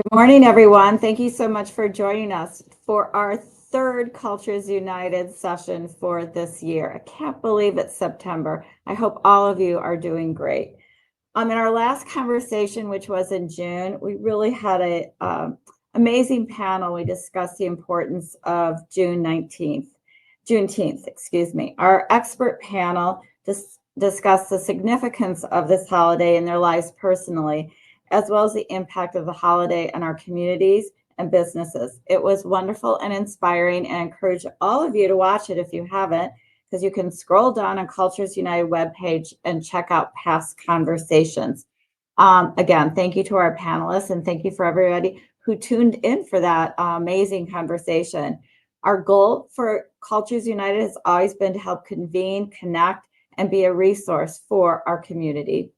Good morning, everyone. Thank you so much for joining us for our third Cultures United session for this year. I can't believe it's September. I hope all of you are doing great. In our last conversation, which was in June, we really had a amazing panel. We discussed the importance of Juneteenth, excuse me. Our expert panel discussed the significance of this holiday in their lives personally, as well as the impact of the holiday on our communities and businesses. It was wonderful and inspiring, and I encourage all of you to watch it if you haven't, because you can scroll down on Cultures United webpage and check out past conversations. Again, thank you to our panelists, and thank you for everybody who tuned in for that amazing conversation. Our goal for Cultures United has always been to help convene, connect, and be a resource for our community.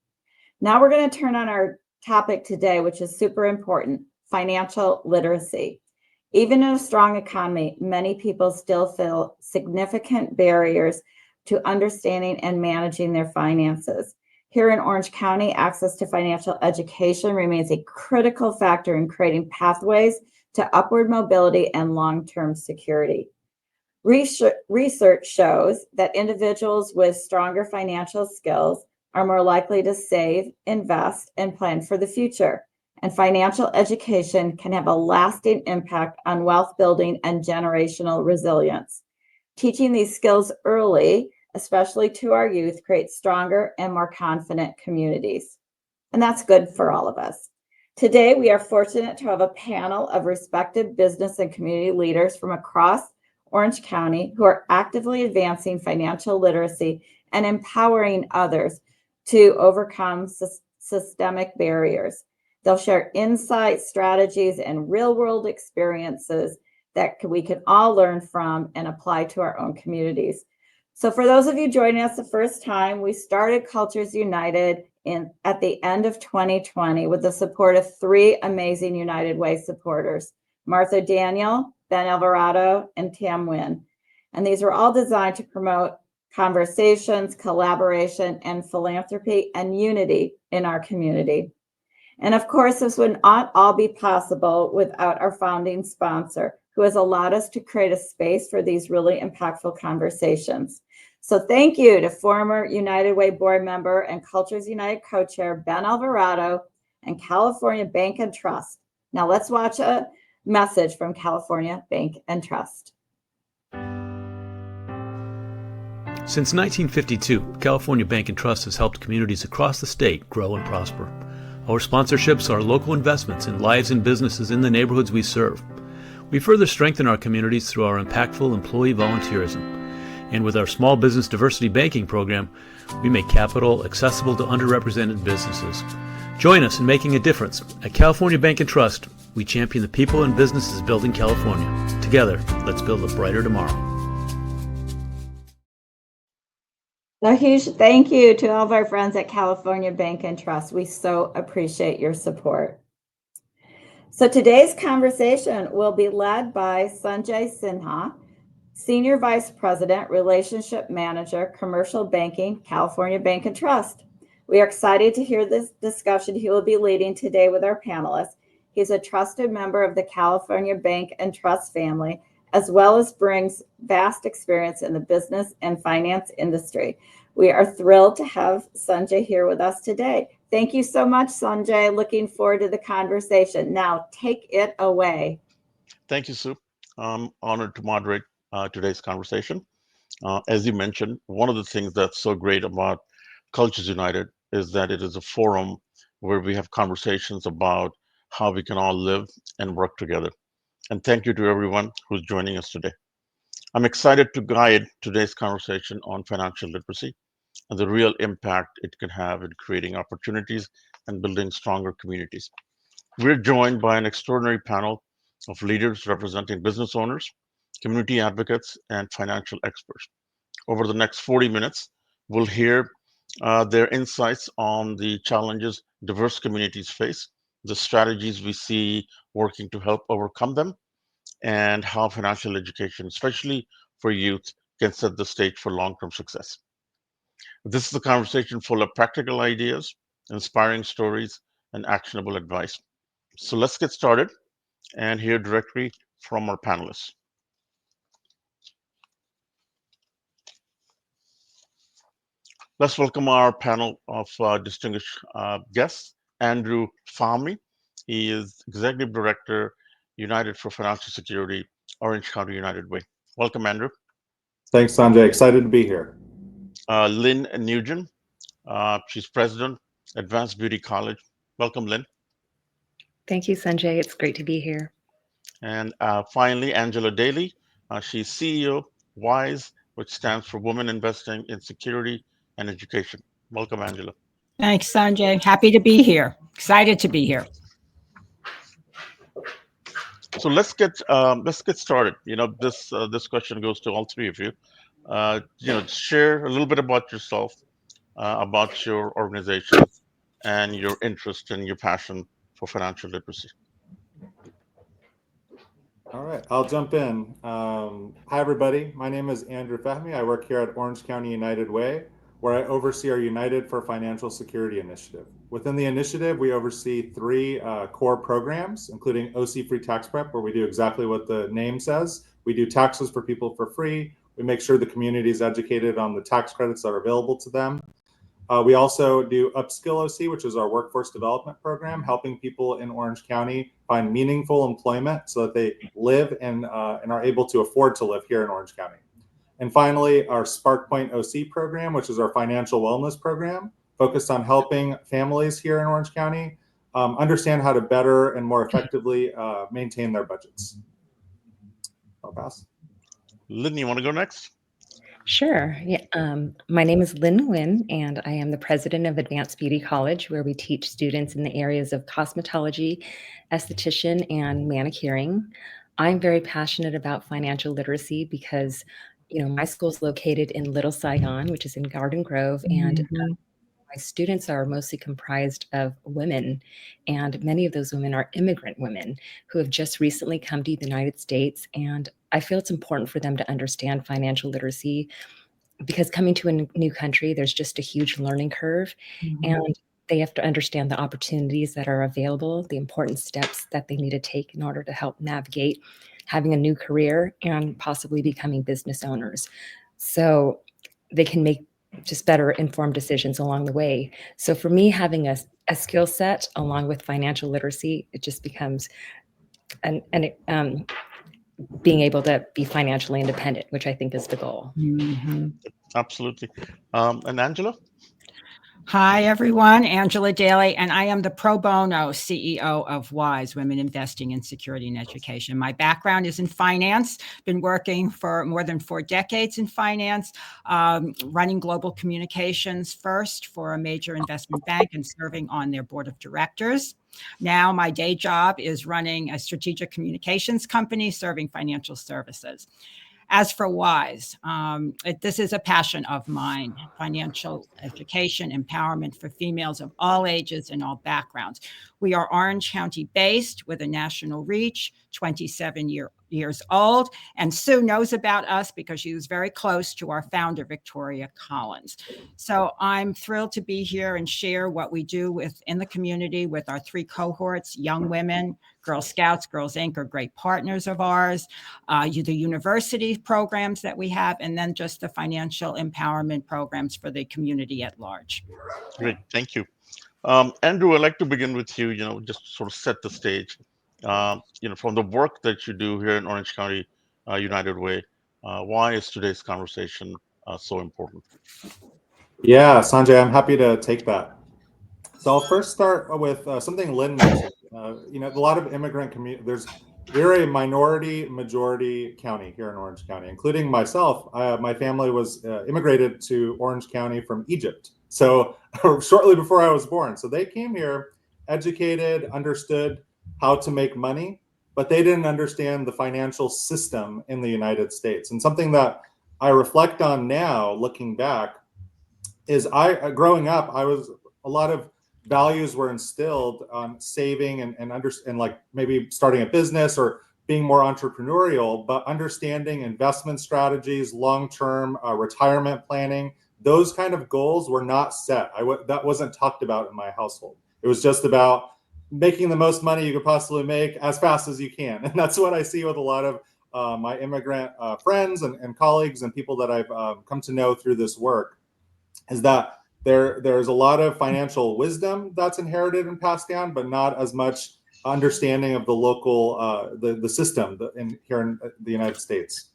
Now we're going to turn on our topic today, which is super important: financial literacy. Even in a strong economy, many people still feel significant barriers to understanding and managing their finances. Here in Orange County, access to financial education remains a critical factor in creating pathways to upward mobility and long-term security. Research shows that individuals with stronger financial skills are more likely to save, invest, and plan for the future. And financial education can have a lasting impact on wealth building and generational resilience. Teaching these skills early, especially to our youth, creates stronger and more confident communities. And that's good for all of us. Today, we are fortunate to have a panel of respected business and community leaders from across Orange County who are actively advancing financial literacy and empowering others to overcome systemic barriers. They'll share insights, strategies, and real-world experiences that we can all learn from and apply to our own communities. So for those of you joining us the first time, we started Cultures United at the end of 2020 with the support of three amazing United Way supporters: Martha Daniel, Ben Alvarado, and Tam Nguyen. And these were all designed to promote conversations, collaboration, and philanthropy and unity in our community. And of course, this would not all be possible without our founding sponsor, who has allowed us to create a space for these really impactful conversations. So thank you to former United Way board member and Cultures United co-chair Ben Alvarado and California Bank and Trust. Now let's watch a message from California Bank and Trust. Since 1952, California Bank and Trust has helped communities across the state grow and prosper. Our sponsorships are local investments in lives and businesses in the neighborhoods we serve. We further strengthen our communities through our impactful employee volunteerism. And with our small business diversity banking program, we make capital accessible to underrepresented businesses. Join us in making a difference. At California Bank and Trust, we champion the people and businesses building California. Together, let's build a brighter tomorrow. A huge thank you to all of our friends at California Bank and Trust. We so appreciate your support. So today's conversation will be led by Sanjay Sinha, Senior Vice President, Relationship Manager, Commercial Banking, California Bank and Trust. We are excited to hear this discussion he will be leading today with our panelists. He's a trusted member of the California Bank and Trust family, as well as brings vast experience in the business and finance industry. We are thrilled to have Sanjay here with us today. Thank you so much, Sanjay. Looking forward to the conversation. Now, take it away. Thank you, Sue. I'm honored to moderate today's conversation. As you mentioned, one of the things that's so great about Cultures United is that it is a forum where we have conversations about how we can all live and work together. And thank you to everyone who's joining us today. I'm excited to guide today's conversation on financial literacy and the real impact it can have in creating opportunities and building stronger communities. We're joined by an extraordinary panel of leaders representing business owners, community advocates, and financial experts. Over the next 40 minutes, we'll hear their insights on the challenges diverse communities face, the strategies we see working to help overcome them, and how financial education, especially for youth, can set the stage for long-term success. This is a conversation full of practical ideas, inspiring stories, and actionable advice. So let's get started and hear directly from our panelists. Let's welcome our panel of distinguished guests. Andrew Fahmy. He is Executive Director, United for Financial Security, Orange County United Way. Welcome, Andrew. Thanks, Sanjay. Excited to be here. Lynn Nguyen. She's President, Advanced Beauty College. Welcome, Lynn. Thank you, Sanjay. It's great to be here. And finally, Angela Dailey. She's CEO, WISE, which stands for Women Investing in Security and Education. Welcome, Angela. Thanks, Sanjay. Happy to be here. Excited to be here. So let's get started. This question goes to all three of you. Share a little bit about yourself, about your organization, and your interest and your passion for financial literacy. All right, I'll jump in. Hi, everybody. My name is Andrew Fahmy. I work here at Orange County United Way, where I oversee our United for Financial Security initiative. Within the initiative, we oversee three core programs, including OC Free Tax Prep, where we do exactly what the name says. We do taxes for people for free. We make sure the community is educated on the tax credits that are available to them. We also do Upskill OC, which is our workforce development program, helping people in Orange County find meaningful employment so that they live and are able to afford to live here in Orange County. And finally, our Spark Point OC program, which is our financial wellness program, focused on helping families here in Orange County understand how to better and more effectively maintain their budgets. I'll pass. Lynn, you want to go next? Sure. Yeah. My name is Linh Nguyen, and I am the president of Advanced Beauty College, where we teach students in the areas of cosmetology, esthetician, and manicuring. I'm very passionate about financial literacy because, my school is located in Little Saigon, which is in Garden Grove, and my students are mostly comprised of women, and many of those women are immigrant women who have just recently come to the United States. And I feel it's important for them to understand financial literacy because coming to a new country, there's just a huge learning curve, and they have to understand the opportunities that are available, the important steps that they need to take in order to help navigate having a new career and possibly becoming business owners. So they can make just better informed decisions along the way. So for me, having a skill set along with financial literacy, it just becomes being able to be financially independent, which I think is the goal. Absolutely. And Angela? Hi, everyone. Angela Dailey, and I am the pro bono CEO of WISE, Women Investing in Security and Education. My background is in finance, been working for more than 4 decades in finance, running global communications first for a major investment bank and serving on their board of directors. Now my day job is running a strategic communications company serving financial services. As for WISE, this is a passion of mine: financial education, empowerment for females of all ages and all backgrounds. We are Orange County based with a national reach, 27 years old. And Sue knows about us because she was very close to our founder, Victoria Collins. So I'm thrilled to be here and share what we do within the community with our 3 cohorts: young women, Girl Scouts, Girls Inc. are great partners of ours, the university programs that we have, and then just the financial empowerment programs for the community at large. Great, thank you. Andrew, I'd like to begin with you, just sort of set the stage. From the work that you do here in Orange County United Way, why is today's conversation so important? Yeah, Sanjay, I'm happy to take that. So I'll first start with something Lynn mentioned. A lot of immigrant community. We're a minority majority county here in Orange County, including myself. My family was immigrated to Orange County from Egypt, so shortly before I was born. So they came here, educated, understood how to make money, but they didn't understand the financial system in the United States. And something that I reflect on now, looking back, is growing up, a lot of values were instilled on saving and like maybe starting a business or being more entrepreneurial, but understanding investment strategies, long-term retirement planning, those kind of goals were not set. That wasn't talked about in my household. It was just about making the most money you could possibly make as fast as you can. And that's what I see with a lot of my immigrant friends and colleagues and people that I've come to know through this work, is that there's a lot of financial wisdom that's inherited and passed down, but not as much understanding of the local, the system here in the United States.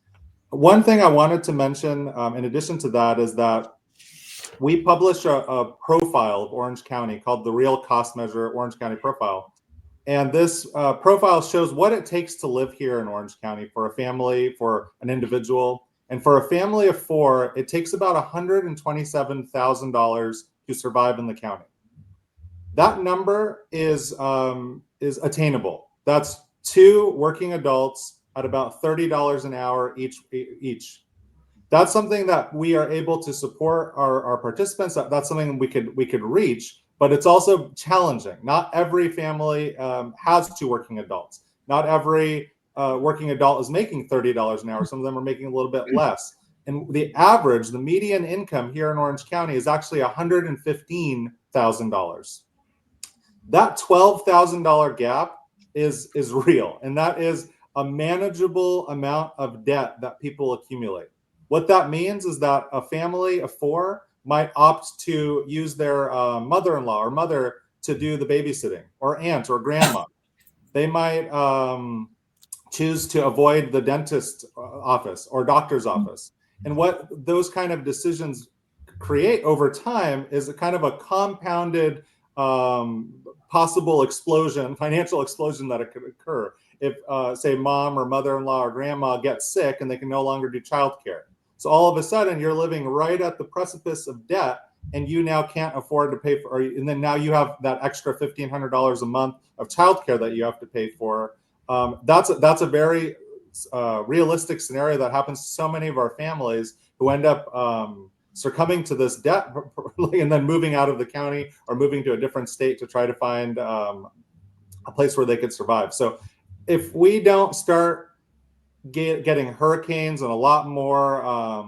One thing I wanted to mention, in addition to that, is that we publish a profile of Orange County called the Real Cost Measure Orange County Profile. And this profile shows what it takes to live here in Orange County for a family, for an individual. And for a family of four, it takes about $127,000 to survive in the county. That number is attainable. That's two working adults at about $30 an hour each. That's something that we are able to support our participants. That's something we could reach, but it's also challenging. Not every family has two working adults. Not every working adult is making $30 an hour. Some of them are making a little bit less. And the average, the median income here in Orange County is actually $115,000. That $12,000 gap is real, and that is a manageable amount of debt that people accumulate. What that means is that a family of four might opt to use their mother-in-law or mother to do the babysitting, or aunt or grandma. They might choose to avoid the dentist office or doctor's office. And what those kind of decisions create over time is a kind of a compounded possible explosion, financial explosion that it could occur if, say, mom or mother-in-law or grandma gets sick and they can no longer do childcare. So all of a sudden, you're living right at the precipice of debt, and you now can't afford to pay for, and then now you have that extra $1,500 a month of childcare that you have to pay for. That's a very realistic scenario that happens to so many of our families who end up succumbing to this debt and then moving out of the county or moving to a different state to try to find a place where they could survive. So if we don't start getting hurricanes and a lot more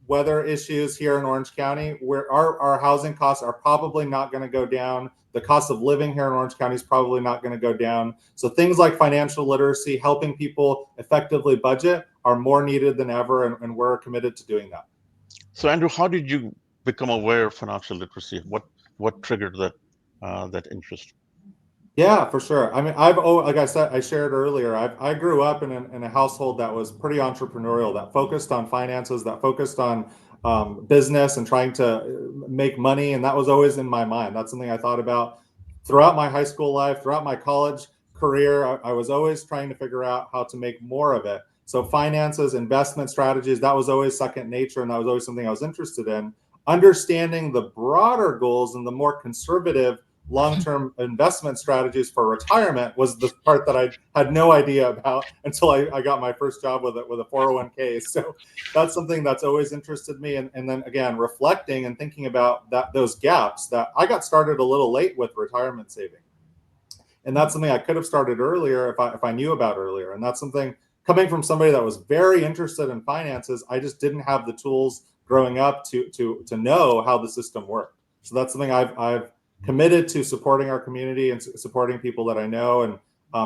weather issues here in Orange County, where our housing costs are probably not going to go down. The cost of living here in Orange County is probably not going to go down. So things like financial literacy, helping people effectively budget, are more needed than ever, and we're committed to doing that. So Andrew, how did you become aware of financial literacy? What triggered that interest? Yeah, for sure. I mean, like I said, I shared earlier, I grew up in a household that was pretty entrepreneurial, that focused on finances, that focused on business and trying to make money. And that was always in my mind. That's something I thought about throughout my high school life, throughout my college career. I was always trying to figure out how to make more of it. So finances, investment strategies, that was always second nature. And that was always something I was interested in. Understanding the broader goals and the more conservative long-term investment strategies for retirement was the part that I had no idea about until I got my first job with a 401k. So that's something that's always interested me. And then again, reflecting and thinking about those gaps that I got started a little late with retirement saving. And that's something I could have started earlier if I knew about earlier. And that's something coming from somebody that was very interested in finances. I just didn't have the tools growing up to know how the system worked. So that's something I've committed to supporting our community and supporting people that I know, and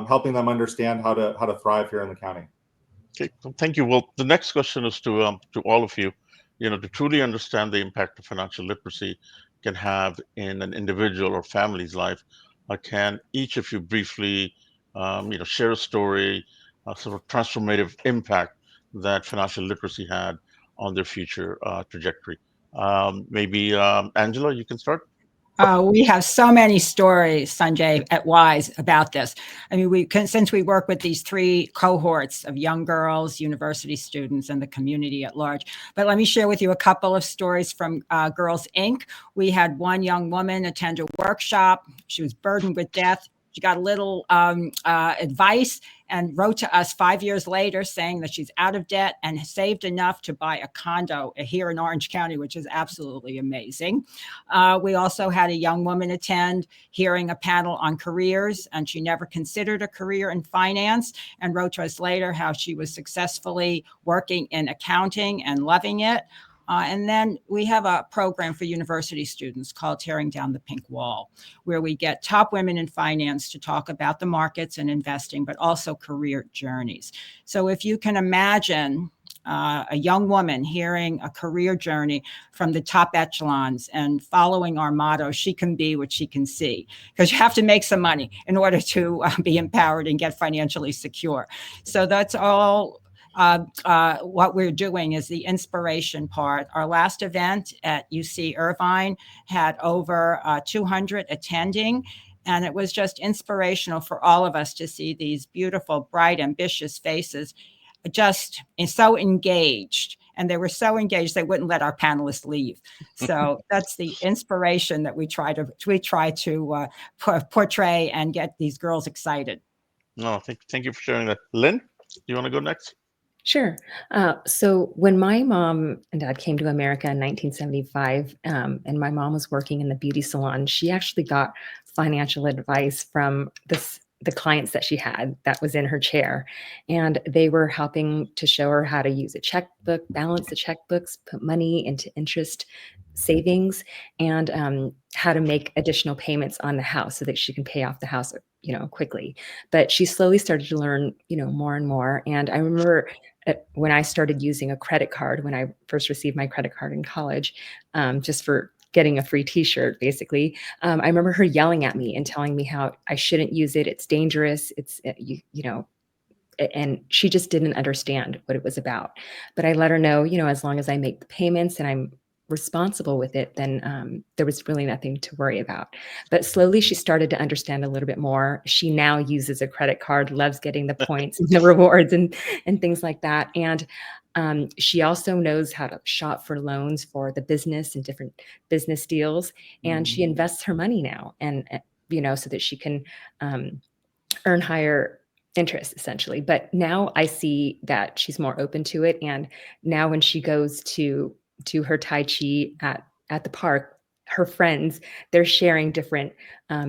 helping them understand how to thrive here in the county. Okay, thank you. Well, the next question is to all of you. To truly understand the impact of financial literacy can have in an individual or family's life, can each of you briefly, share a story, a sort of transformative impact that financial literacy had on their future trajectory? Maybe Angela, you can start. We have so many stories, Sanjay, at WISE about this. I mean, since we work with these three cohorts of young girls, university students, and the community at large. But let me share with you a couple of stories from Girls Inc. We had one young woman attend a workshop. She was burdened with debt. She got a little advice and wrote to us 5 years later saying that she's out of debt and saved enough to buy a condo here in Orange County, which is absolutely amazing. We also had a young woman attend hearing a panel on careers, and she never considered a career in finance, and wrote to us later how she was successfully working in accounting and loving it. And then we have a program for university students called Tearing Down the Pink Wall, where we get top women in finance to talk about the markets and investing, but also career journeys. So if you can imagine a young woman hearing a career journey from the top echelons and following our motto, she can be what she can see, because you have to make some money in order to be empowered and get financially secure. So that's all. What we're doing is the inspiration part. Our last event at UC Irvine had over 200 attending, and it was just inspirational for all of us to see these beautiful, bright, ambitious faces just so engaged. And they were so engaged, they wouldn't let our panelists leave. So that's the inspiration that we try to portray and get these girls excited. No, thank you for sharing that. Lynn, you want to go next? Sure. So when my mom and dad came to America in 1975, and my mom was working in the beauty salon, she actually got financial advice from the clients that she had that was in her chair. And they were helping to show her how to use a checkbook, balance the checkbooks, put money into interest savings, and how to make additional payments on the house so that she can pay off the house, quickly. But she slowly started to learn, more and more. And I remember when I started using a credit card, when I first received my credit card in college, just for getting a free t-shirt, basically, I remember her yelling at me and telling me how I shouldn't use it. It's dangerous. It's, and she just didn't understand what it was about. But I let her know, as long as I make the payments and I'm responsible with it, then there was really nothing to worry about. But slowly she started to understand a little bit more. She now uses a credit card, loves getting the points and the rewards and things like that. And she also knows how to shop for loans for the business and different business deals. And she invests her money now, and so that she can earn higher interest, essentially. But now I see that she's more open to it. And now when she goes to do her Tai Chi at the park, her friends, they're sharing different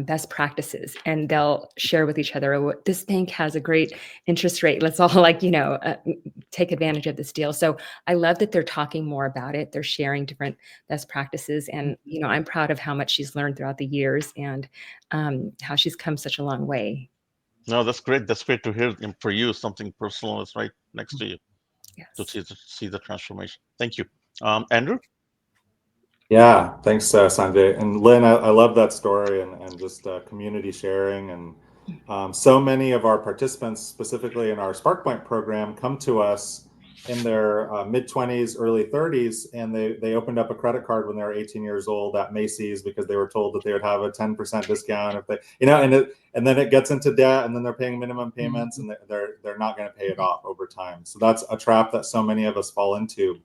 best practices, and they'll share with each other, oh, this bank has a great interest rate. Let's all take advantage of this deal. So I love that they're talking more about it. They're sharing different best practices. And, I'm proud of how much she's learned throughout the years, and how she's come such a long way. No, that's great. That's great to hear. And for you, something personal is right next to you. Yes. To see the transformation. Thank you. Andrew? Yeah, thanks, Sanjay. And Lynn, I love that story and just community sharing. And so many of our participants, specifically in our SparkPoint program, come to us in their mid-20s, early 30s, and they opened up a credit card when they were 18 years old at Macy's because they were told that they would have a 10% discount if they, and then it gets into debt, and then they're paying minimum payments, and they're not going to pay it off over time. So that's a trap that so many of us fall into.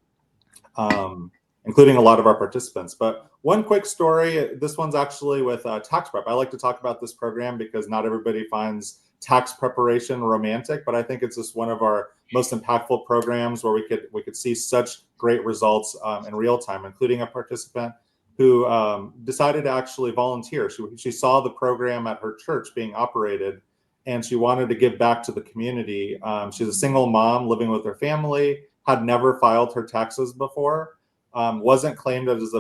Including a lot of our participants. But one quick story, this one's actually with tax prep. I like to talk about this program because not everybody finds tax preparation romantic, but I think it's just one of our most impactful programs where we could see such great results in real time, including a participant who decided to actually volunteer. She saw the program at her church being operated, and she wanted to give back to the community. She's a single mom living with her family, had never filed her taxes before, wasn't claimed as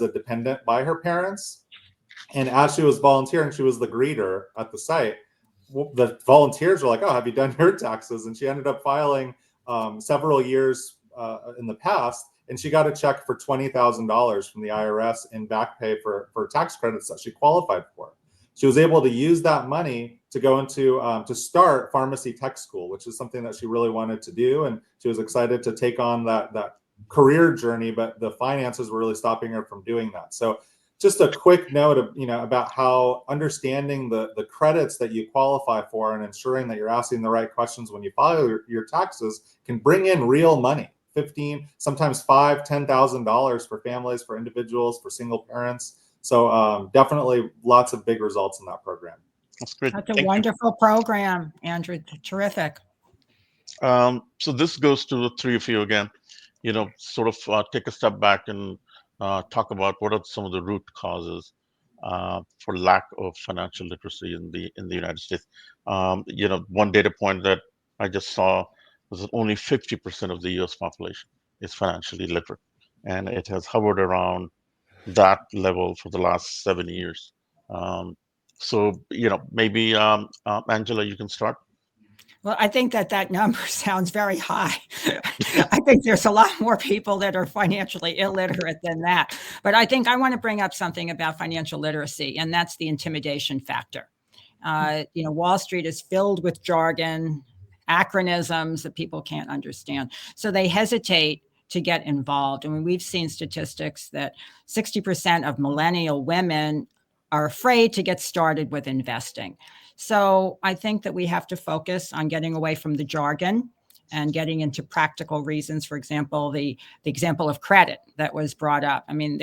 a dependent by her parents. And as she was volunteering, she was the greeter at the site. The volunteers were like, oh, have you done your taxes? And she ended up filing several years in the past, and she got a check for $20,000 from the IRS in back pay for tax credits that she qualified for. She was able to use that money to go into to start pharmacy tech school, which is something that she really wanted to do, and she was excited to take on that career journey, but the finances were really stopping her from doing that. So just a quick note of, about how understanding the credits that you qualify for and ensuring that you're asking the right questions when you file your taxes can bring in real money, sometimes $5,000, $10,000 for families, for individuals, for single parents. So definitely lots of big results in that program. That's great. That's a wonderful program, Andrew. Terrific. So this goes to the three of you again. Sort of take a step back and talk about what are some of the root causes for lack of financial literacy in the United States. One data point that I just saw was that only 50% of the U.S. population is financially literate. and it has hovered around that level for the last 7 years. So, maybe Angela, you can start. Well, I think that number sounds very high. I think there's a lot more people that are financially illiterate than that. But I think I want to bring up something about financial literacy, and that's the intimidation factor. Wall Street is filled with jargon, acronyms that people can't understand. So they hesitate to get involved. I mean, we've seen statistics that 60% of millennial women are afraid to get started with investing. So I think that we have to focus on getting away from the jargon and getting into practical reasons. For example, the example of credit that was brought up. I mean,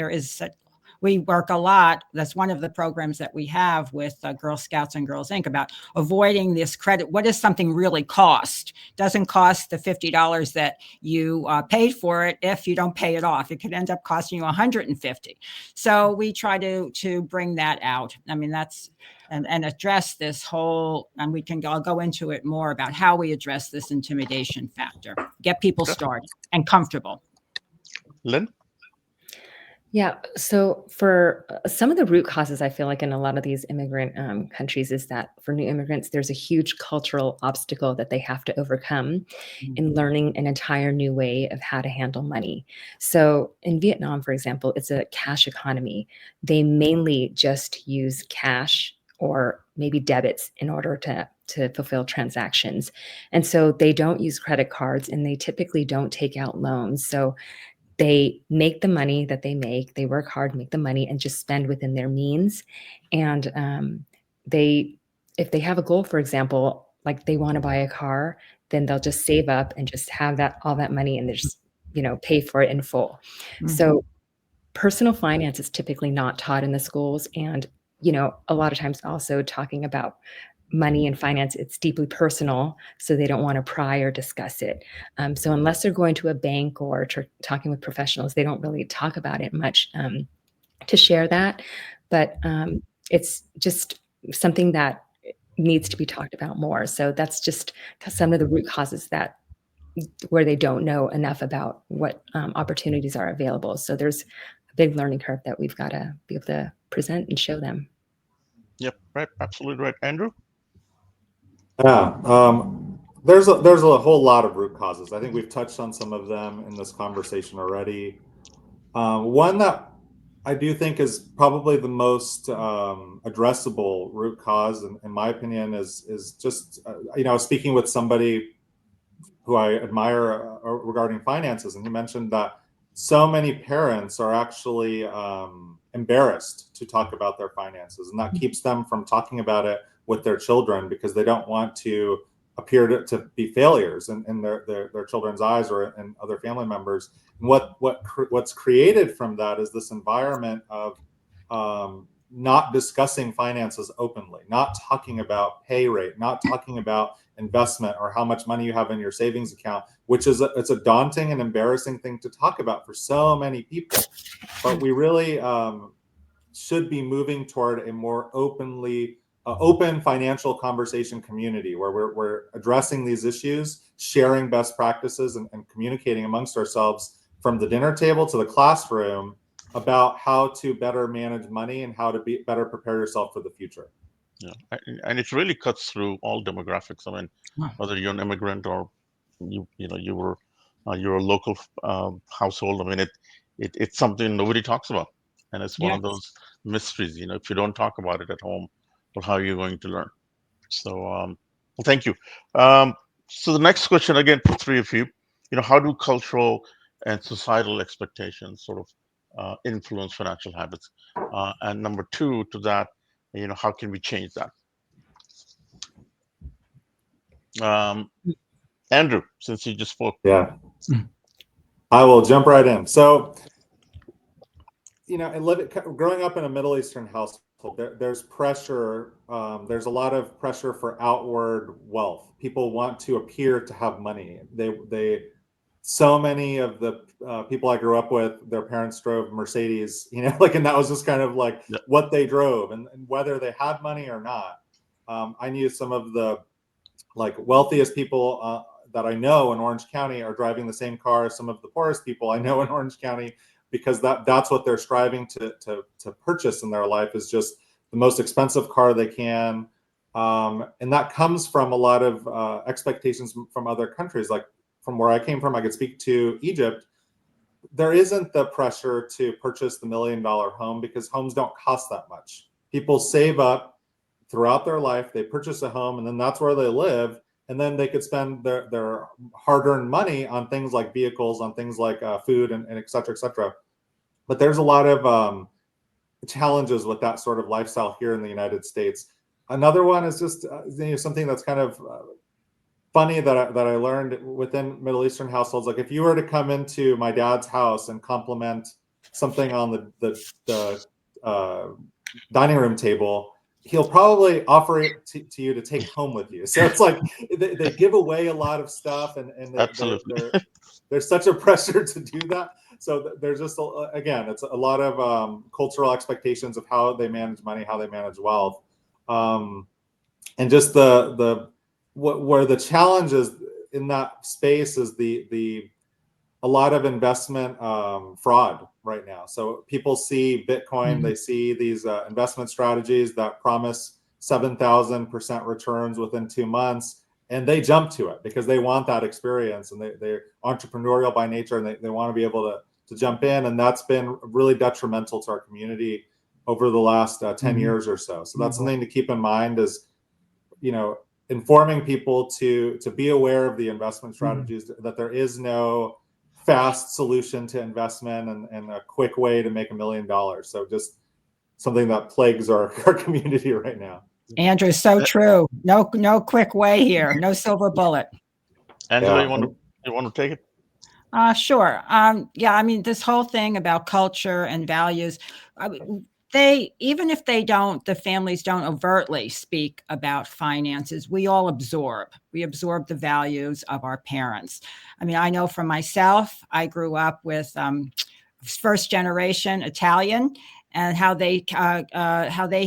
we work a lot. That's one of the programs that we have with Girl Scouts and Girls Inc. about avoiding this credit. What does something really cost? Doesn't cost the $50 that you paid for it if you don't pay it off. It could end up costing you $150. So we try to bring that out. I mean, that's and address this whole, and I'll go into it more about how we address this intimidation factor, get people started and comfortable. Lynn? Yeah. So for some of the root causes, I feel like in a lot of these immigrant countries is that for new immigrants, there's a huge cultural obstacle that they have to overcome in learning an entire new way of how to handle money. So in Vietnam, for example, it's a cash economy. They mainly just use cash or maybe debits in order to fulfill transactions. And so they don't use credit cards, and they typically don't take out loans. So they make the money that they make, they work hard, make the money, and just spend within their means. And if they have a goal, for example, like they want to buy a car, then they'll just save up and just have all that money, and they just, pay for it in full. Mm-hmm. So personal finance is typically not taught in the schools. And, a lot of times also talking about money and finance, it's deeply personal, so they don't want to pry or discuss it. So unless they're going to a bank or talking with professionals, they don't really talk about it much to share that. But it's just something that needs to be talked about more. So that's just some of the root causes where they don't know enough about what opportunities are available. So there's a big learning curve that we've got to be able to present and show them. Yep, right. Absolutely right. Andrew? Yeah, there's a whole lot of root causes. I think we've touched on some of them in this conversation already. One that I do think is probably the most addressable root cause, in my opinion, is just speaking with somebody who I admire regarding finances, and he mentioned that so many parents are actually embarrassed to talk about their finances, and that keeps them from talking about it with their children because they don't want to appear to be failures in their children's eyes or in other family members. And what's created from that is this environment of not discussing finances openly, not talking about pay rate, not talking about investment or how much money you have in your savings account, which is it's a daunting and embarrassing thing to talk about for so many people. But we really should be moving toward a more open financial conversation community where we're addressing these issues, sharing best practices, and communicating amongst ourselves from the dinner table to the classroom about how to better manage money and how to better prepare yourself for the future. Yeah, and it really cuts through all demographics. I mean, whether you're an immigrant or you're a local household. I mean, it's something nobody talks about, and it's one of those mysteries. If you don't talk about it at home, well, how are you going to learn? So, well, thank you. So the next question again for three of you. How do cultural and societal expectations sort of influence financial habits? And number two to that, how can we change that? Andrew, since you just spoke. Yeah, I will jump right in. So, growing up in a Middle Eastern household, there's pressure. There's a lot of pressure for outward wealth. People want to appear to have money. So many of the people I grew up with, their parents drove Mercedes, and that was just kind of like what they drove, and whether they had money or not. I knew some of the wealthiest people that I know in Orange County are driving the same car as some of the poorest people I know in Orange County, because that's what they're striving to purchase in their life, is just the most expensive car they can. And that comes from a lot of expectations from other countries. Like from where I came from, I could speak to Egypt. There isn't the pressure to purchase the $1 million home because homes don't cost that much. People save up throughout their life, they purchase a home, and then that's where they live. And then they could spend their hard-earned money on things like vehicles, on things like food, and et cetera, et cetera. But there's a lot of challenges with that sort of lifestyle here in the United States. Another one is just something that's kind of funny that I learned within Middle Eastern households. Like if you were to come into my dad's house and compliment something on the dining room table, he'll probably offer it to you to take home with you. So it's like they give away a lot of stuff, and there's such a pressure to do that. So there's just, again, it's a lot of cultural expectations of how they manage money, how they manage wealth. And just where the challenge is in that space is a lot of investment fraud right now. So people see Bitcoin, they see these investment strategies that promise 7,000% returns within 2 months, and they jump to it because they want that experience, and they're entrepreneurial by nature, and they want to be able to jump in. And that's been really detrimental to our community over the last 10 years or so. So that's something to keep in mind, is, informing people to be aware of the investment strategies, that there is no fast solution to investment and a quick way to make $1 million. So just something that plagues our community right now. Andrew, so true. No quick way here. No silver bullet. Angela, you want to take it? Sure. Yeah, I mean, this whole thing about culture and values, even if the families don't overtly speak about finances, we all absorb the values of our parents. I mean, I know for myself, I grew up with first generation Italian, and how they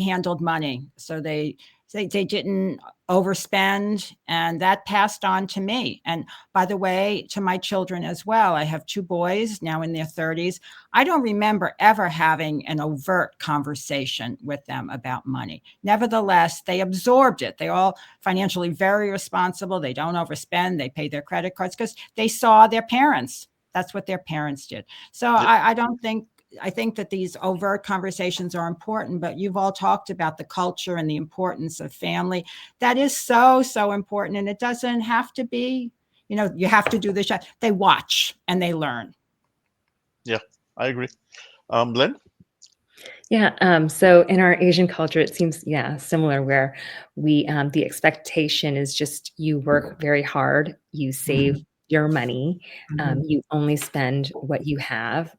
handled money. So they didn't overspend, and that passed on to me. And by the way, to my children as well. I have 2 boys now in their 30s. I don't remember ever having an overt conversation with them about money. Nevertheless, they absorbed it. They're all financially very responsible. They don't overspend. They pay their credit cards because they saw their parents. That's what their parents did. So yep. I think that these overt conversations are important, but you've all talked about the culture and the importance of family. That is so, so important. And it doesn't have to be, you have to do this. They watch and they learn. Yeah, I agree. Lynn? Yeah. So in our Asian culture, it seems, similar, where we, the expectation is just you work very hard, you save your money, you only spend what you have.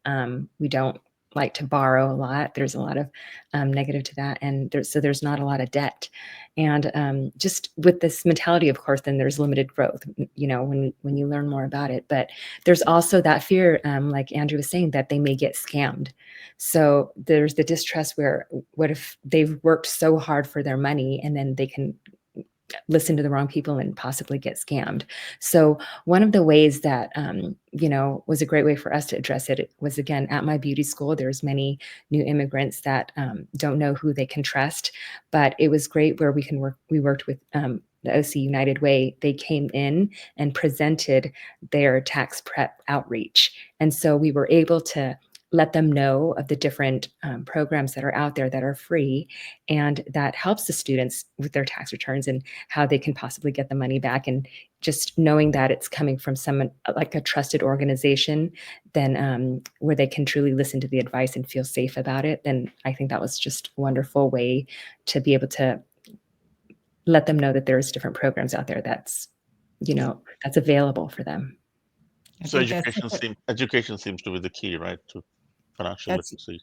We don't like to borrow a lot. There's a lot of negative to that. And there's not a lot of debt. And just with this mentality, of course, then there's limited growth, when you learn more about it. But there's also that fear, like Andrew was saying, that they may get scammed. So there's the distrust where, what if they've worked so hard for their money and then they can listen to the wrong people and possibly get scammed. So one of the ways that, was a great way for us to address it was, again, at my beauty school, there's many new immigrants that don't know who they can trust, but it was great where we worked with the OC United Way. They came in and presented their tax prep outreach. And so we were able to let them know of the different programs that are out there that are free, and that helps the students with their tax returns and how they can possibly get the money back. And just knowing that it's coming from someone like a trusted organization, then where they can truly listen to the advice and feel safe about it, then I think that was just a wonderful way to be able to let them know that there's different programs out there that's available for them. So education seems to be the key, right, to financial literacy.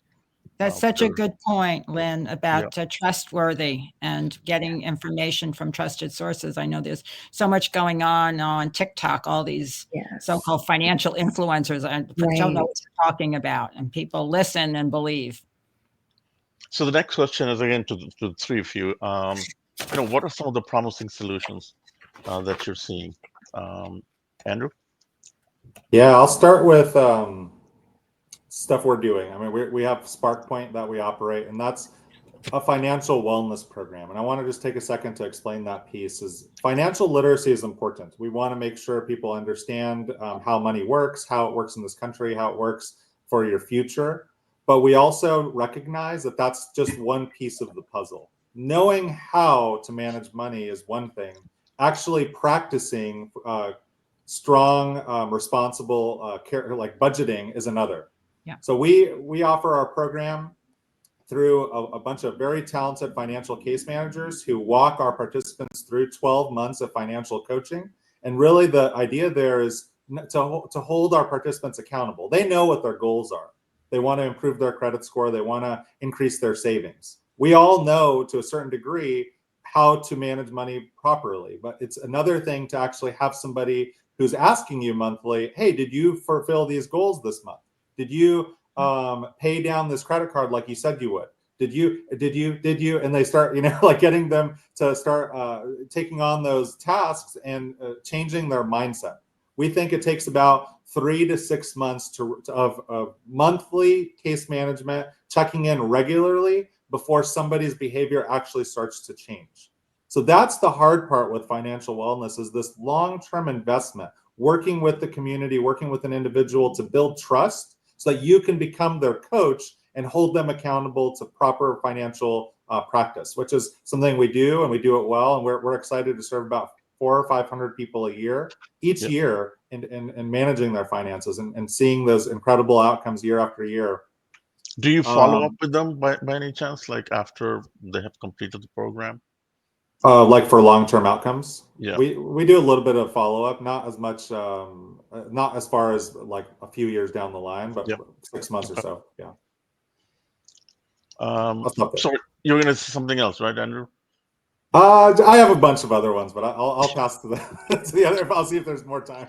That's such a good point, Lynn, about trustworthy and getting information from trusted sources. I know there's so much going on TikTok, all these so-called financial influencers don't know what they're talking about, and people listen and believe. So the next question is, again, to the 3 of you. What are some of the promising solutions that you're seeing Andrew? Yeah, I'll start with stuff we're doing. I mean, we have Spark Point that we operate, and that's a financial wellness program. And I want to just take a second to explain that piece. Is financial literacy is important. We want to make sure people understand how money works, how it works in this country, how it works for your future. But we also recognize that that's just one piece of the puzzle. Knowing how to manage money is one thing. Actually practicing strong, responsible care, like budgeting, is another. Yeah. So we offer our program through a bunch of very talented financial case managers who walk our participants through 12 months of financial coaching. And really the idea there is to hold our participants accountable. They know what their goals are. They want to improve their credit score. They want to increase their savings. We all know to a certain degree how to manage money properly, but it's another thing to actually have somebody who's asking you monthly, hey, did you fulfill these goals this month? Did you pay down this credit card like you said you would? Did you? And they start, like getting them to start taking on those tasks and changing their mindset. We think it takes about 3 to 6 months of monthly case management, checking in regularly before somebody's behavior actually starts to change. So that's the hard part with financial wellness, is this long-term investment, working with the community, working with an individual to build trust so that you can become their coach and hold them accountable to proper financial practice, which is something we do, and we do it well. And we're excited to serve about 400 or 500 people a year, each year, in managing their finances and seeing those incredible outcomes year after year. Do you follow up with them by any chance, like after they have completed the program? Like for long-term outcomes? Yeah. We do a little bit of follow-up, not as much, not as far as like a few years down the line, but 6 months or so. Yeah. So you're going to say something else, right, Andrew? I have a bunch of other ones, but I'll pass to the other. I'll see if there's more time.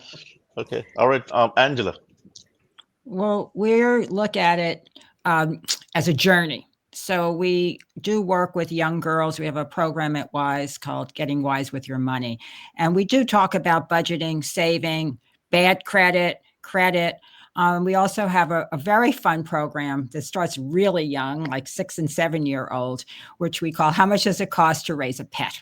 Okay. All right. Angela. Well, we look at it as a journey. So we do work with young girls. We have a program at WISE called Getting Wise with Your Money. And we do talk about budgeting, saving, bad credit. We also have a very fun program that starts really young, like 6 and 7 year old, which we call How Much Does It Cost to Raise a Pet?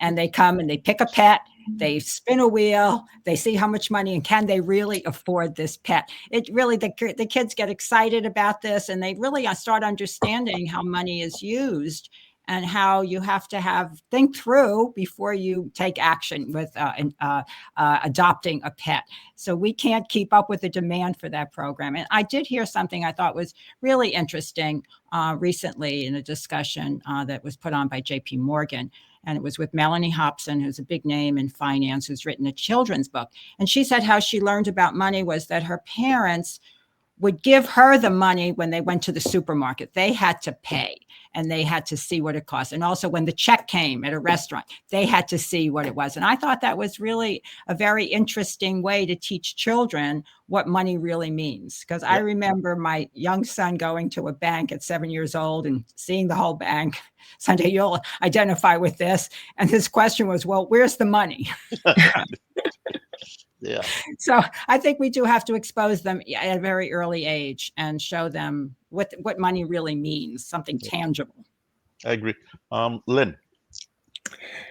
And they come and they pick a pet, they spin a wheel, they see how much money and can they really afford this pet. It really, the kids get excited about this, and they really start understanding how money is used and how you have to think through before you take action with adopting a pet. So we can't keep up with the demand for that program. And I did hear something I thought was really interesting recently in a discussion that was put on by JP Morgan. And it was with Melanie Hobson, who's a big name in finance, who's written a children's book. And she said how she learned about money was that her parents would give her the money when they went to the supermarket. They had to pay, and they had to see what it cost. And also when the check came at a restaurant, they had to see what it was. And I thought that was really a very interesting way to teach children what money really means. Because I remember my young son going to a bank at 7 years old and seeing the whole bank. Sanjay, you'll identify with this. And his question was, well, where's the money? Yeah. So I think we do have to expose them at a very early age and show them what money really means, something tangible. I agree. Lynn.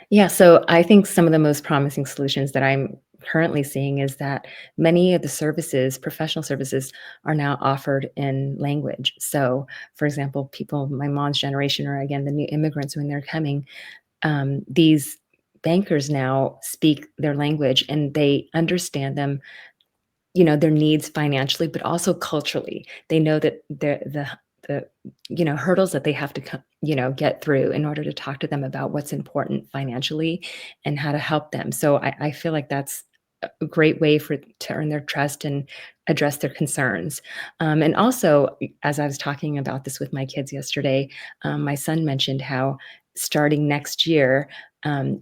Yeah, so I think some of the most promising solutions that I'm currently seeing is that many of the services, professional services, are now offered in language. So, for example, people, my mom's generation, or again, the new immigrants when they're coming, these bankers now speak their language and they understand them, their needs financially, but also culturally. They know that the hurdles that they have to get through in order to talk to them about what's important financially and how to help them. So I feel like that's a great way to earn their trust and address their concerns. And also, as I was talking about this with my kids yesterday, my son mentioned how starting next year,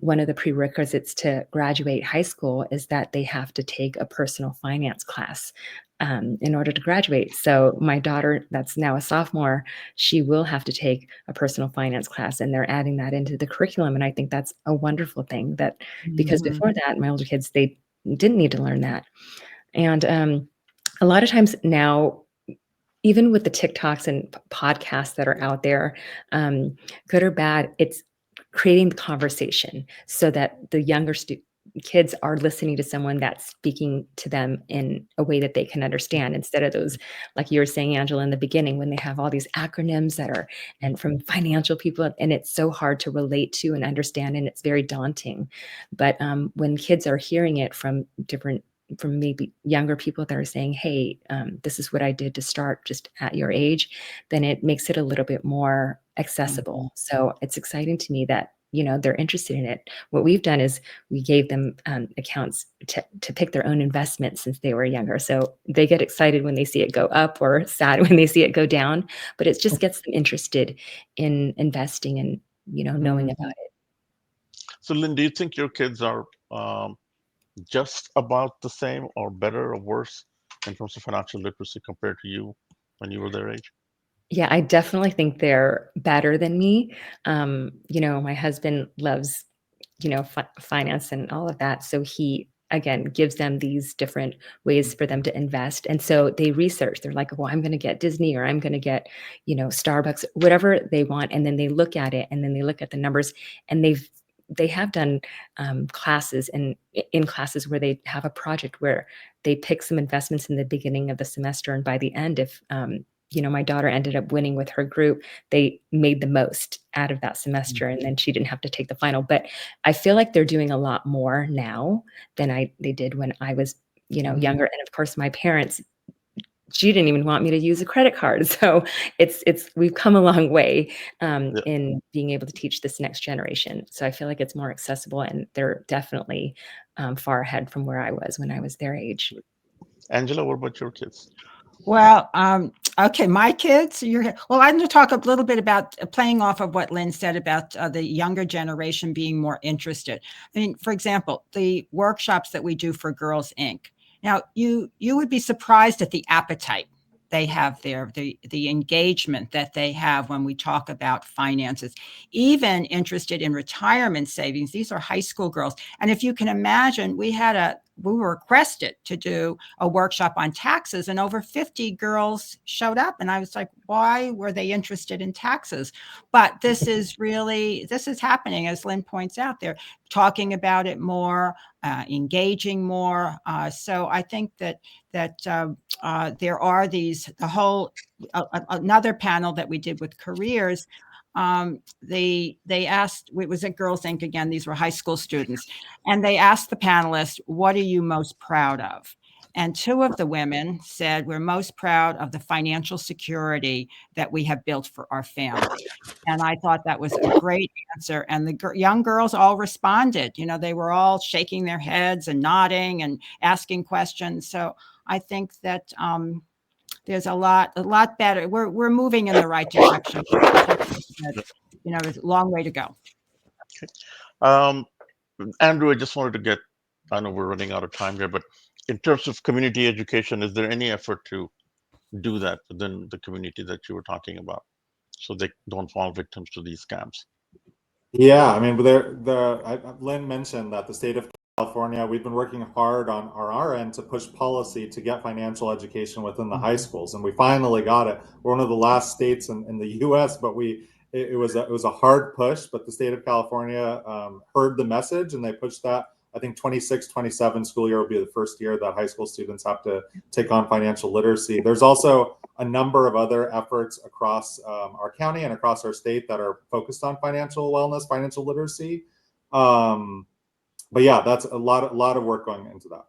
one of the prerequisites to graduate high school is that they have to take a personal finance class in order to graduate. So my daughter, that's now a sophomore, she will have to take a personal finance class, and they're adding that into the curriculum. And I think that's a wonderful thing because before that, my older kids, they didn't need to learn that. And a lot of times now, even with the TikToks and podcasts that are out there, good or bad, it's creating the conversation so that the younger kids are listening to someone that's speaking to them in a way that they can understand, instead of those, like you were saying, Angela, in the beginning, when they have all these acronyms that are and from financial people, and it's so hard to relate to and understand, and it's very daunting. But when kids are hearing it from maybe younger people that are saying, hey, this is what I did to start just at your age, then it makes it a little bit more accessible. So it's exciting to me that, they're interested in it. What we've done is we gave them accounts to pick their own investments since they were younger. So they get excited when they see it go up, or sad when they see it go down, but it just gets them interested in investing and, knowing about it. So Lynn, do you think your kids are just about the same or better or worse in terms of financial literacy compared to you when you were their age? Yeah, I definitely think they're better than me. My husband loves, finance and all of that. So he, again, gives them these different ways for them to invest. And so they research. They're like, well, I'm going to get Disney, or I'm going to get, Starbucks, whatever they want. And then they look at it, and then they look at the numbers, and they have done classes, and in classes where they have a project where they pick some investments in the beginning of the semester. And by the end, if my daughter ended up winning with her group, they made the most out of that semester, and then she didn't have to take the final. But I feel like they're doing a lot more now than they did when I was, younger. And of course, my parents, she didn't even want me to use a credit card. So we've come a long way in being able to teach this next generation. So I feel like it's more accessible, and they're definitely far ahead from where I was when I was their age. Angela, what about your kids? Well, okay, my kids, I'm going to talk a little bit about playing off of what Lynn said about the younger generation being more interested. I mean, for example, the workshops that we do for Girls Inc. Now, you would be surprised at the appetite they have there, the engagement that they have when we talk about finances, even interested in retirement savings. These are high school girls. And if you can imagine, we were requested to do a workshop on taxes, and over 50 girls showed up. And I was like, why were they interested in taxes? But this is happening, as Lynn points out. They're talking about it more, engaging more. So I think that there are another panel that we did with careers. They asked, it was at Girls Inc. again, these were high school students, and they asked the panelists, what are you most proud of? And two of the women said, we're most proud of the financial security that we have built for our family. And I thought that was a great answer. And the young girls all responded. They were all shaking their heads and nodding and asking questions. So I think that there's a lot better. We're moving in the right direction. There's a long way to go. Okay. Andrew, I just wanted to get, I know we're running out of time here, but in terms of community education, is there any effort to do that within the community that you were talking about, so they don't fall victims to these scams? Yeah, I mean, Lynn mentioned that the state of California, we've been working hard on our end to push policy to get financial education within the high schools, and we finally got it. We're one of the last states in the U.S., but it was a hard push. But the state of California heard the message, and they pushed that. I think 26-27 school year will be the first year that high school students have to take on financial literacy. There's also a number of other efforts across our county and across our state that are focused on financial wellness, financial literacy. But yeah, that's a lot of work going into that.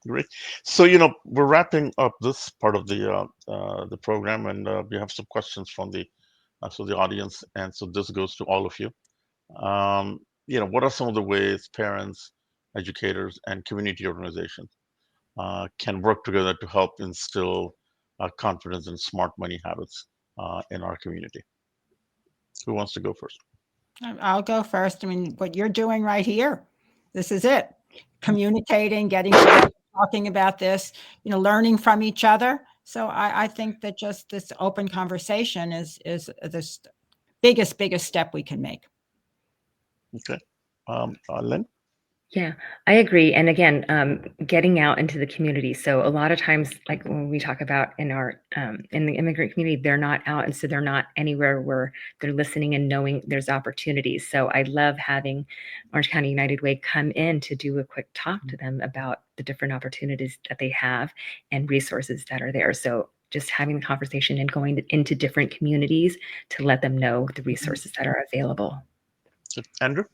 Great. So we're wrapping up this part of the program, and we have some questions from the audience, and so this goes to all of you. What are some of the ways parents, educators, and community organizations can work together to help instill confidence and smart money habits in our community? Who wants to go first? I'll go first. I mean, what you're doing right here, this is it. Communicating, getting together, talking about this, learning from each other. So I think that just this open conversation is the biggest step we can make. Okay. Lynn? Yeah, I agree. And again, getting out into the community. So a lot of times, like when we talk about in the immigrant community, they're not out, and so they're not anywhere where they're listening and knowing there's opportunities. So I love having Orange County United Way come in to do a quick talk to them about the different opportunities that they have and resources that are there. So just having the conversation and going into different communities to let them know the resources that are available. Andrew?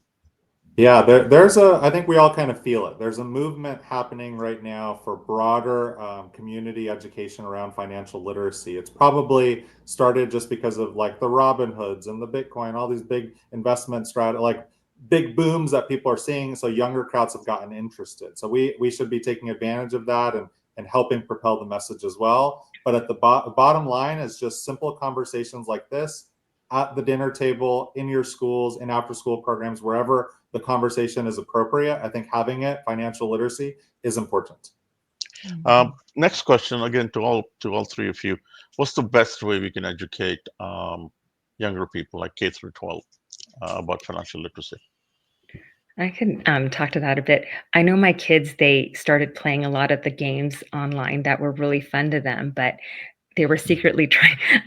Yeah, I think we all kind of feel it. There's a movement happening right now for broader community education around financial literacy. It's probably started just because of like the Robin Hoods and the Bitcoin, all these big investment like big booms that people are seeing. So younger crowds have gotten interested. So we should be taking advantage of that and helping propel the message as well. But at the bottom line is just simple conversations like this at the dinner table, in your schools, in after school programs, wherever the conversation is appropriate. I think having it, financial literacy, is important. Next question, again, to all three of you. What's the best way we can educate younger people, like K through 12, about financial literacy? I can talk to that a bit. I know my kids, they started playing a lot of the games online that were really fun to them, but they were secretly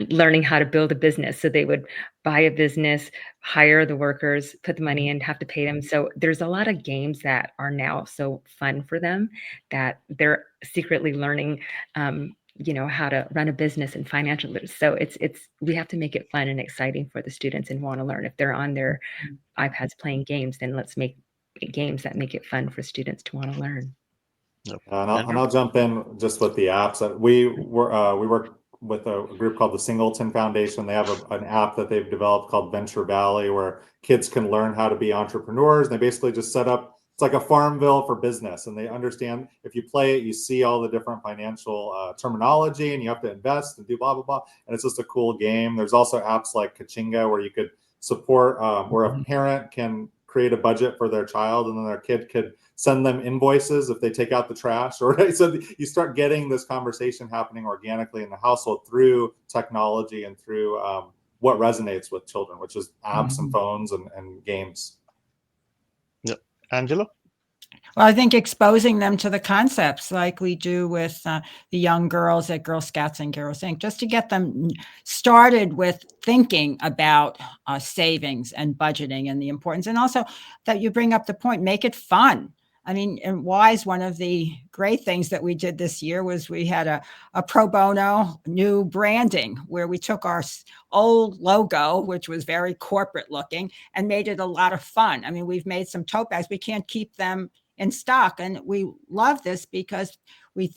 learning how to build a business. So they would buy a business, hire the workers, put the money in, have to pay them. So there's a lot of games that are now so fun for them that they're secretly learning, how to run a business and financial literacy. So we have to make it fun and exciting for the students and want to learn. If they're on their iPads playing games, then let's make games that make it fun for students to want to learn. Yep. And I'll jump in just with the apps. We work with a group called the Singleton Foundation. They have an app that they've developed called Venture Valley, where kids can learn how to be entrepreneurs. They basically just set up, it's like a Farmville for business, and they understand, if you play it, you see all the different financial terminology, and you have to invest and do blah blah blah. And it's just a cool game. There's also apps like Kachinga, where you could support, where a parent can create a budget for their child, and then their kid could send them invoices if they take out the trash. Or so you start getting this conversation happening organically in the household through technology and through what resonates with children, which is apps and phones and games. Yep. Angela? Well, I think exposing them to the concepts like we do with the young girls at Girl Scouts and Girls Inc., just to get them started with thinking about savings and budgeting and the importance. And also that you bring up the point, make it fun. I mean, and WISE, one of the great things that we did this year was we had a pro bono new branding where we took our old logo, which was very corporate looking, and made it a lot of fun. I mean, we've made some tote bags. We can't keep them in stock. And we love this because we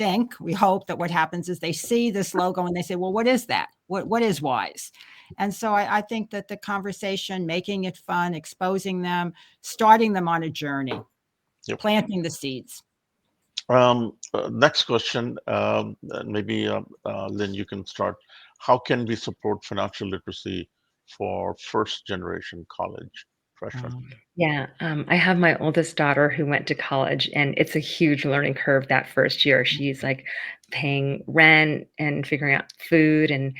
hope that what happens is they see this logo and they say, well, what is that? What is WISE? And so I think that the conversation, making it fun, exposing them, starting them on a journey, planting the seeds. Next question, maybe Lynn, you can start. How can we support financial literacy for first generation college freshmen? Yeah, I have my oldest daughter who went to college, and it's a huge learning curve that first year. She's like paying rent and figuring out food and,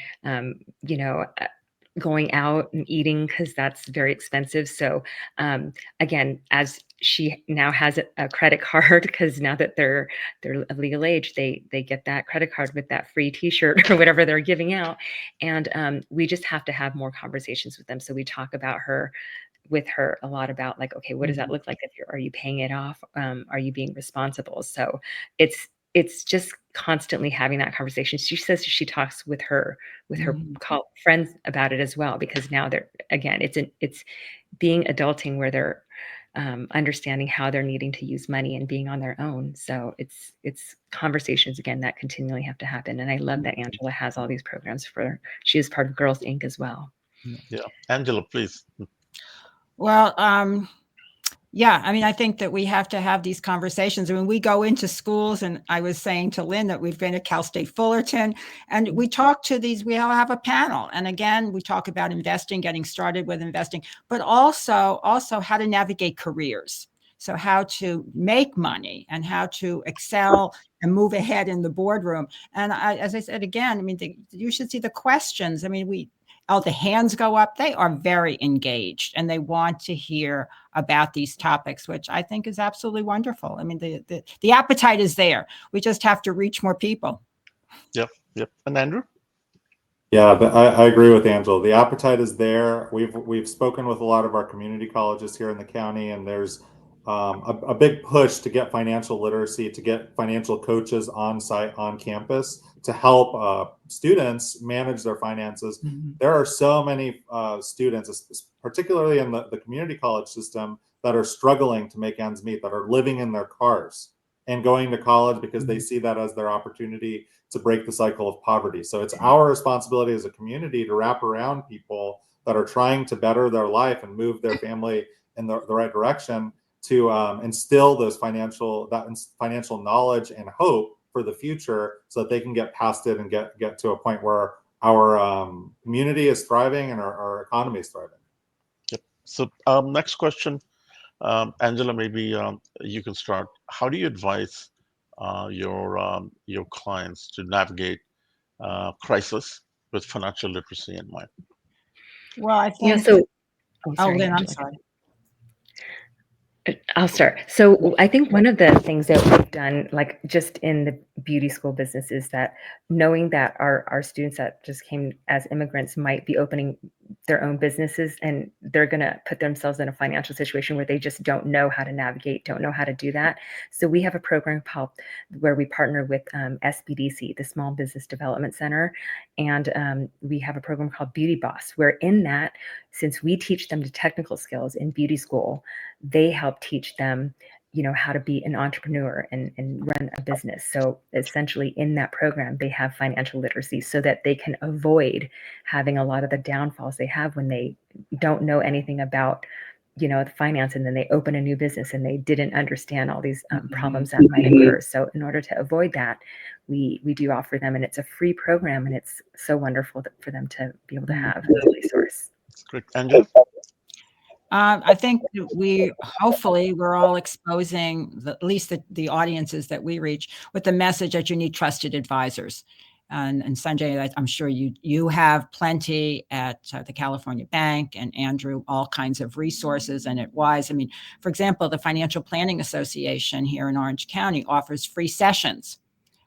going out and eating because that's very expensive. So again, as she now has a credit card, because now that they're of legal age, they get that credit card with that free T-shirt or whatever they're giving out, and we just have to have more conversations with them. So we talk about with her a lot about like, okay, what does that look like? Are you paying it off? Are you being responsible? So it's just constantly having that conversation. She says she talks with her friends about it as well, because now it's being adulting where they're understanding how they're needing to use money and being on their own. So it's conversations again that continually have to happen. And I love that Angela has all these programs she is part of Girls Inc. as well. Yeah, Angela, please. Well, yeah, I mean, I think that we have to have these conversations. I mean, we go into schools, and I was saying to Lynn that we've been at Cal State Fullerton, and we talk to we all have a panel. And again, we talk about investing, getting started with investing, but also how to navigate careers. So how to make money and how to excel and move ahead in the boardroom. And as I said, again, I mean, you should see the questions. I mean, all the hands go up. They are very engaged and they want to hear about these topics, which I think is absolutely wonderful. I mean, the appetite is there. We just have to reach more people. Yep. And Andrew? Yeah, I agree with Angela. The appetite is there. We've spoken with a lot of our community colleges here in the county, and there's a big push to get financial literacy, to get financial coaches on site, on campus, to help students manage their finances. Mm-hmm. There are so many students, particularly in the community college system, that are struggling to make ends meet, that are living in their cars and going to college because they see that as their opportunity to break the cycle of poverty. So it's our responsibility as a community to wrap around people that are trying to better their life and move their family in the right direction, to instill those financial knowledge and hope for the future, so that they can get past it and get to a point where our community is thriving and our economy is thriving. Yep. So next question, Angela, maybe you can start. How do you advise your clients to navigate crisis with financial literacy in mind? Well, I Yeah, think. so, Lynn, I'm Angela. sorry. I'll start. So I think one of the things that we've done, like just in the beauty school business, is that knowing that our students that just came as immigrants might be opening their own businesses, and they're going to put themselves in a financial situation where they just don't know how to navigate, don't know how to do that. So we have a program called, where we partner with SBDC, the Small Business Development Center, and we have a program called Beauty Boss, where in that, since we teach them the technical skills in beauty school, they help teach them, how to be an entrepreneur and run a business. So essentially in that program, they have financial literacy so that they can avoid having a lot of the downfalls they have when they don't know anything about, the finance, and then they open a new business and they didn't understand all these problems that might occur. So in order to avoid that, we do offer them, and it's a free program, and it's so wonderful for them to be able to have as a resource. That's great. Angela? I think hopefully we're all exposing at least the audiences that we reach with the message that you need trusted advisors. And Sanjay, I'm sure you have plenty at the California Bank, and Andrew, all kinds of resources. And at WISE, I mean, for example, the Financial Planning Association here in Orange County offers free sessions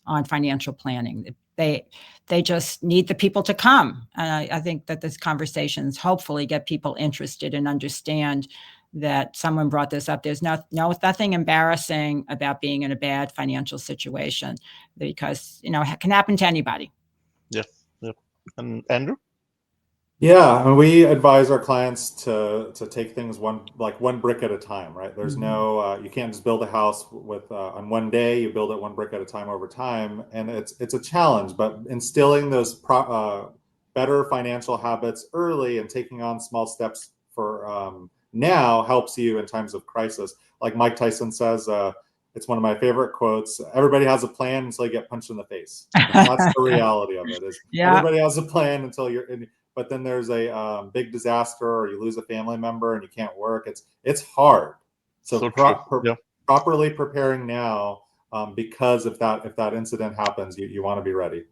on financial planning. They just need the people to come. And I think that this conversations hopefully get people interested and understand that someone brought this up. There's nothing embarrassing about being in a bad financial situation, because, it can happen to anybody. Yep. And Andrew? Yeah, and we advise our clients to take things one brick at a time, right? There's no you can't just build a house with on one day. You build it one brick at a time over time, and it's a challenge. But instilling those better financial habits early and taking on small steps for now helps you in times of crisis. Like Mike Tyson says, it's one of my favorite quotes: "Everybody has a plan until you get punched in the face." And that's the reality of it. Everybody has a plan until you're in. But then there's a big disaster, or you lose a family member and you can't work. It's hard. So properly preparing now, because if that incident happens, you want to be ready.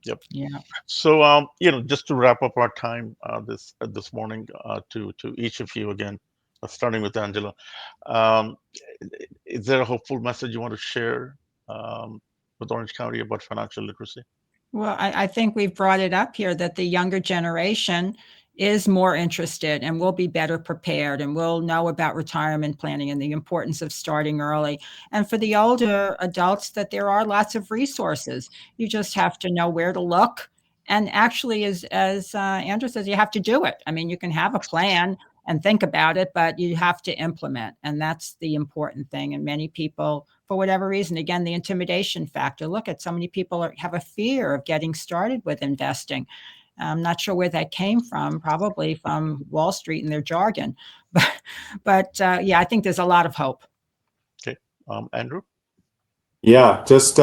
Yep. Yeah. So just to wrap up our time this morning, to each of you again, starting with Angela, is there a hopeful message you want to share with Orange County about financial literacy? Well, I think we've brought it up here that the younger generation is more interested and will be better prepared, and will know about retirement planning and the importance of starting early. And for the older adults, that there are lots of resources. You just have to know where to look. And actually, as Andrew says, you have to do it. I mean, you can have a plan and think about it, but you have to implement. And that's the important thing. And many people, for whatever reason, again, the intimidation factor. Look at so many people have a fear of getting started with investing. I'm not sure where that came from, probably from Wall Street and their jargon. But yeah, I think there's a lot of hope. Okay. Andrew? Yeah, just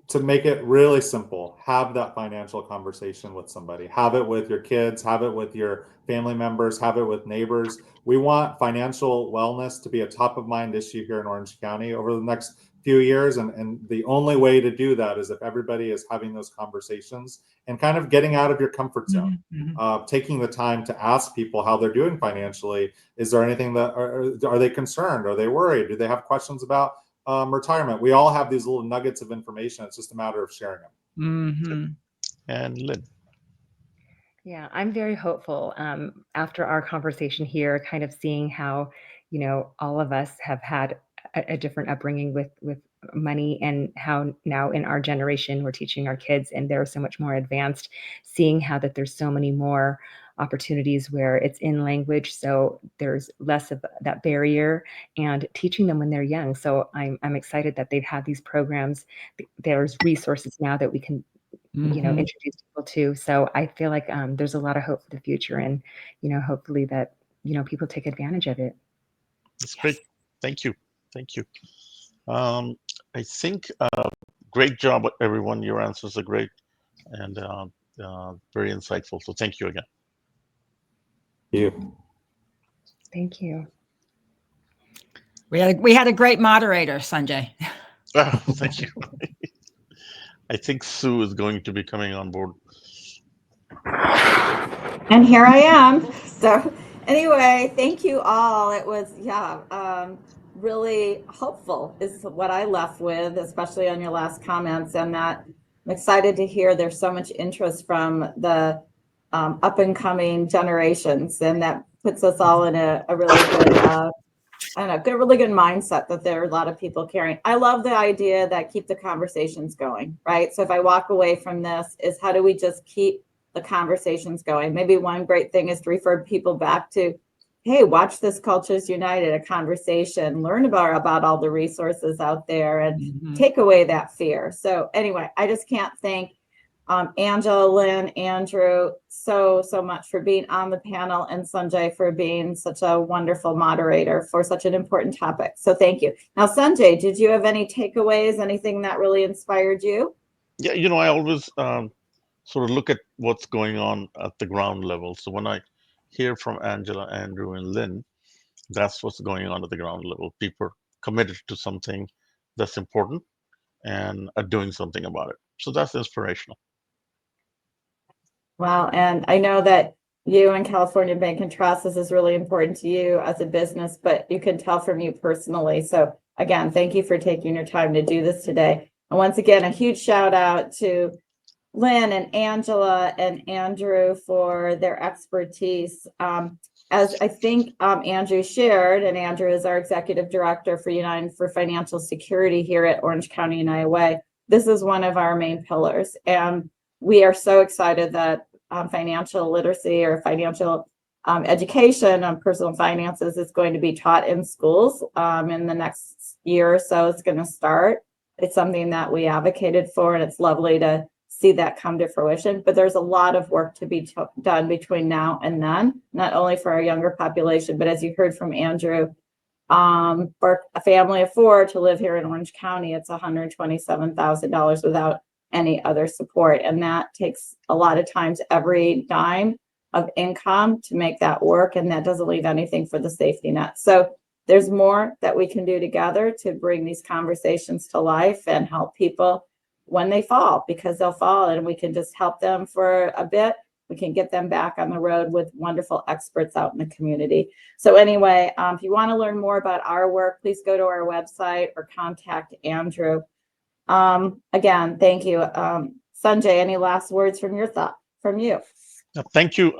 to make it really simple, have that financial conversation with somebody. Have it with your kids, have it with your family members, have it with neighbors. We want financial wellness to be a top of mind issue here in Orange County over the next few years. And the only way to do that is if everybody is having those conversations and kind of getting out of your comfort zone, taking the time to ask people how they're doing financially. Is there anything that, are they concerned? Are they worried? Do they have questions about retirement? We all have these little nuggets of information. It's just a matter of sharing them. And Lynn. Yeah, I'm very hopeful after our conversation here, kind of seeing how, all of us have had a different upbringing with money, and how now in our generation we're teaching our kids and they're so much more advanced, seeing how that there's so many more opportunities where it's in language, so there's less of that barrier, and teaching them when they're young. So I'm excited that they've had these programs. There's resources now that we can introduce people to. So I feel like there's a lot of hope for the future, and hopefully that people take advantage of it. That's great. Thank you. I think great job, everyone. Your answers are great and very insightful. So thank you again. Thank you. We had a great moderator, Sanjay. Thank you. I think Sue is going to be coming on board. And here I am. So anyway, thank you all. It was, really hopeful is what I left with, especially on your last comments. And that I'm excited to hear there's so much interest from the up and coming generations. And that puts us all in a really good, really good mindset that there are a lot of people caring. I love the idea that keep the conversations going, right? So if I walk away from this, is how do we just keep the conversations going? Maybe one great thing is to refer people back to, hey, watch this Cultures United, a conversation, learn about all the resources out there, and take away that fear. So anyway, I just can't thank Angela, Lynn, Andrew, so much for being on the panel, and Sanjay for being such a wonderful moderator for such an important topic. So thank you. Now, Sanjay, did you have any takeaways, anything that really inspired you? Yeah, I always sort of look at what's going on at the ground level. So when I hear from Angela, Andrew, and Lynn, that's what's going on at the ground level. People are committed to something that's important and are doing something about it. So that's inspirational. Wow. And I know that you and California Bank and Trust, this is really important to you as a business, but you can tell from you personally. So again, thank you for taking your time to do this today. And once again, a huge shout out to Lynn and Angela and Andrew for their expertise. As I think Andrew shared, and Andrew is our executive director for United for Financial Security here at Orange County United Way. This is one of our main pillars. And we are so excited that financial literacy or financial education on personal finances is going to be taught in schools in the next year or so. It's going to start. It's something that we advocated for, and it's lovely to see that come to fruition. But there's a lot of work to be done between now and then, not only for our younger population, but as you heard from Andrew, for a family of 4 to live here in Orange County, it's $127,000 without any other support. And that takes a lot of times every dime of income to make that work. And that doesn't leave anything for the safety net. So there's more that we can do together to bring these conversations to life and help people when they fall, because they'll fall, and we can just help them for a bit. We can get them back on the road with wonderful experts out in the community. So anyway, if you want to learn more about our work, please go to our website or contact Andrew. Again, thank you. Sanjay, any last words from you? Thank you.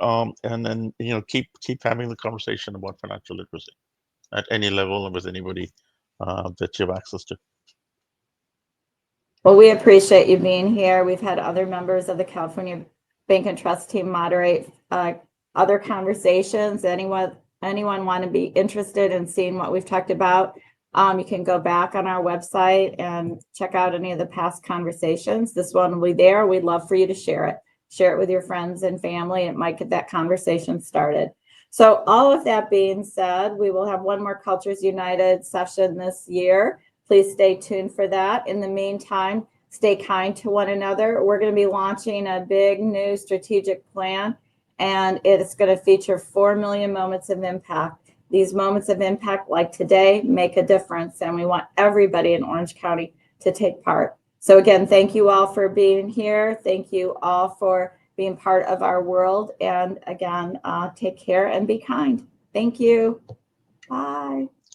And then, keep having the conversation about financial literacy at any level and with anybody that you have access to. Well, we appreciate you being here. We've had other members of the California Bank and Trust team moderate other conversations. Anyone want to be interested in seeing what we've talked about? You can go back on our website and check out any of the past conversations. This one will be there. We'd love for you to share it. Share it with your friends and family. It might get that conversation started. So all of that being said, we will have one more Cultures United session this year. Please stay tuned for that. In the meantime, stay kind to one another. We're going to be launching a big new strategic plan, and it's going to feature 4 million moments of impact. These moments of impact, like today, make a difference, and we want everybody in Orange County to take part. So again, thank you all for being here. Thank you all for being part of our world. And again, take care and be kind. Thank you. Bye.